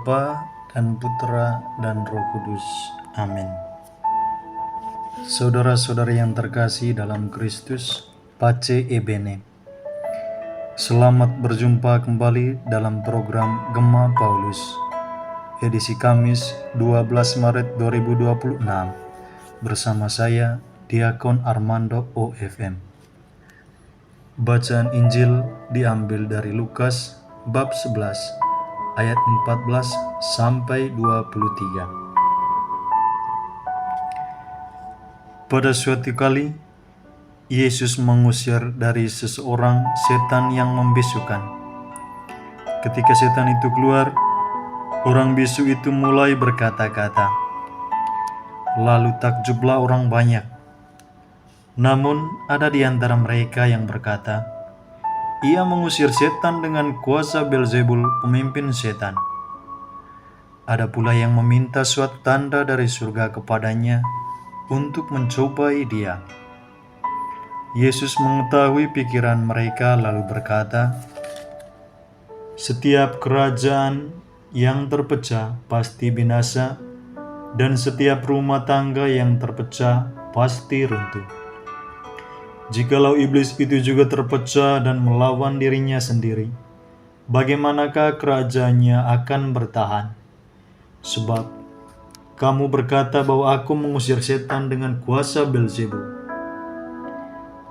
Bapa dan Putra dan Roh Kudus. Amin. Saudara-saudari yang terkasih dalam Kristus, Pace e Bene. Selamat berjumpa kembali dalam program Gema Paulus, edisi Kamis 12 Maret 2026, bersama saya, Diakon Armando OFM. Bacaan Injil diambil dari Lukas bab 11 ayat 14 sampai 23. Pada suatu kali Yesus mengusir dari seseorang setan yang membisukan. Ketika setan itu keluar, orang bisu itu mulai berkata-kata. Lalu takjublah orang banyak. Namun ada di antara mereka yang berkata, ia mengusir setan dengan kuasa Beelzebul, pemimpin setan. Ada pula yang meminta suatu tanda dari surga kepadanya untuk mencobai dia. Yesus mengetahui pikiran mereka lalu berkata, setiap kerajaan yang terpecah pasti binasa, dan setiap rumah tangga yang terpecah pasti runtuh. Jikalau iblis itu juga terpecah dan melawan dirinya sendiri, bagaimanakah kerajaannya akan bertahan? Sebab kamu berkata bahwa aku mengusir setan dengan kuasa Beelzebul.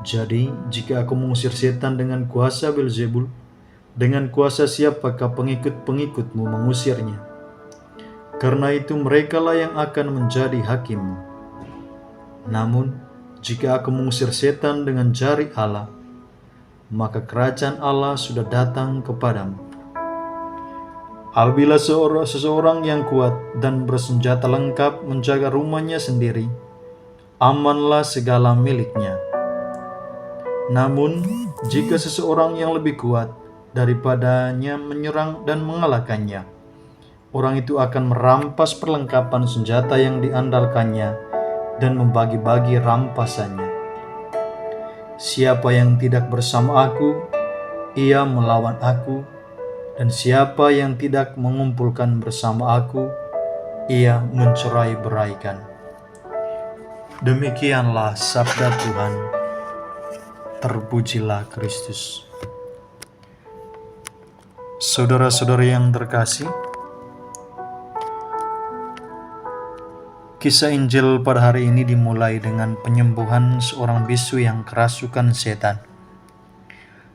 Jadi, jika aku mengusir setan dengan kuasa Beelzebul, dengan kuasa siapakah pengikut-pengikutmu mengusirnya? Karena itu merekalah yang akan menjadi hakimmu. Namun, jika aku mengusir setan dengan jari Allah, maka kerajaan Allah sudah datang kepadamu. Apabila seseorang yang kuat dan bersenjata lengkap menjaga rumahnya sendiri, amanlah segala miliknya. Namun, jika seseorang yang lebih kuat daripadanya menyerang dan mengalahkannya, orang itu akan merampas perlengkapan senjata yang diandalkannya dan membagi-bagi rampasannya. Siapa yang tidak bersama aku, ia melawan aku, dan siapa yang tidak mengumpulkan bersama aku, ia mencerai-beraikan. Demikianlah sabda Tuhan. Terpujilah Kristus. Saudara-saudari yang terkasih, kisah Injil pada hari ini dimulai dengan penyembuhan seorang bisu yang kerasukan setan.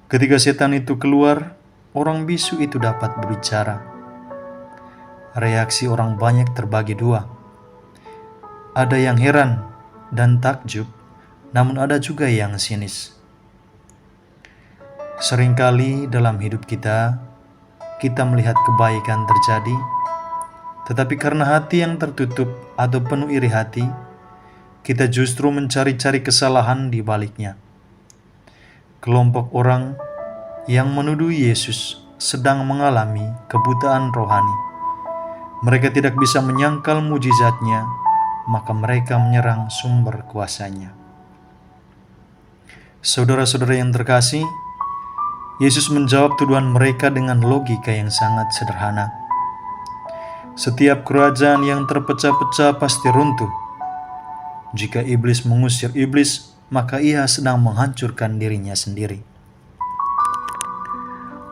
Ketika setan itu keluar, orang bisu itu dapat berbicara. Reaksi orang banyak terbagi dua. Ada yang heran dan takjub, namun ada juga yang sinis. Seringkali dalam hidup kita melihat kebaikan terjadi, tetapi karena hati yang tertutup atau penuh iri hati, kita justru mencari-cari kesalahan di baliknya. Kelompok orang yang menuduh Yesus sedang mengalami kebutaan rohani. Mereka tidak bisa menyangkal mujizatnya, maka mereka menyerang sumber kuasanya. Saudara-saudara yang terkasih, Yesus menjawab tuduhan mereka dengan logika yang sangat sederhana. Setiap kerajaan yang terpecah-pecah pasti runtuh. Jika iblis mengusir iblis, maka ia sedang menghancurkan dirinya sendiri.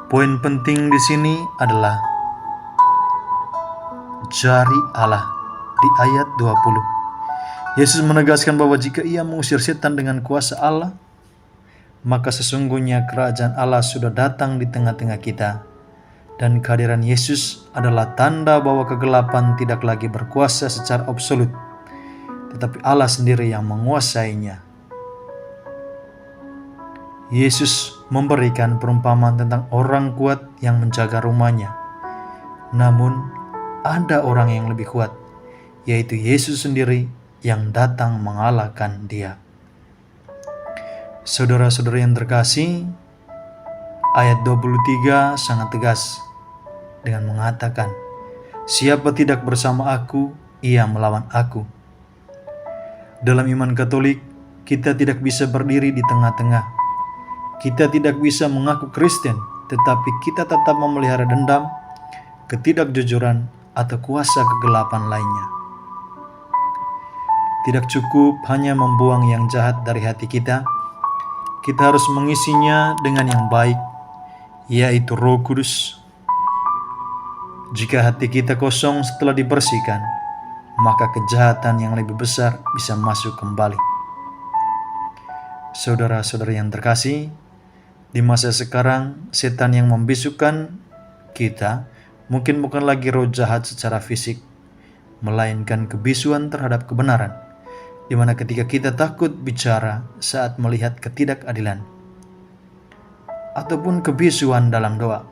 Poin penting di sini adalah jari Allah di ayat 20. Yesus menegaskan bahwa jika ia mengusir setan dengan kuasa Allah, maka sesungguhnya kerajaan Allah sudah datang di tengah-tengah kita. Dan kehadiran Yesus adalah tanda bahwa kegelapan tidak lagi berkuasa secara absolut, tetapi Allah sendiri yang menguasainya. Yesus memberikan perumpamaan tentang orang kuat yang menjaga rumahnya. Namun, ada orang yang lebih kuat, yaitu Yesus sendiri yang datang mengalahkan dia. Saudara-saudari yang terkasih, ayat 23 sangat tegas dengan mengatakan, siapa tidak bersama aku, ia melawan aku. Dalam iman Katolik, kita tidak bisa berdiri di tengah-tengah. Kita tidak bisa mengaku Kristen, tetapi kita tetap memelihara dendam, ketidakjujuran, atau kuasa kegelapan lainnya. Tidak cukup hanya membuang yang jahat dari hati kita harus mengisinya dengan yang baik, yaitu Roh Kudus. Jika hati kita kosong setelah dibersihkan, maka kejahatan yang lebih besar bisa masuk kembali. Saudara-saudara yang terkasih, di masa sekarang setan yang membisukan kita mungkin bukan lagi roh jahat secara fisik, melainkan kebisuan terhadap kebenaran, di mana ketika kita takut bicara saat melihat ketidakadilan, ataupun kebisuan dalam doa,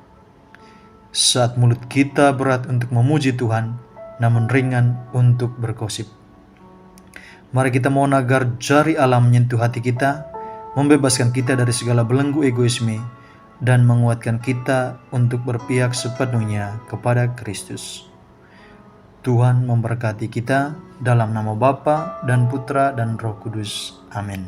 saat mulut kita berat untuk memuji Tuhan, namun ringan untuk bergosip. Mari kita mohon agar jari Allah menyentuh hati kita, membebaskan kita dari segala belenggu egoisme, dan menguatkan kita untuk berpihak sepenuhnya kepada Kristus. Tuhan memberkati kita dalam nama Bapa dan Putra dan Roh Kudus. Amin.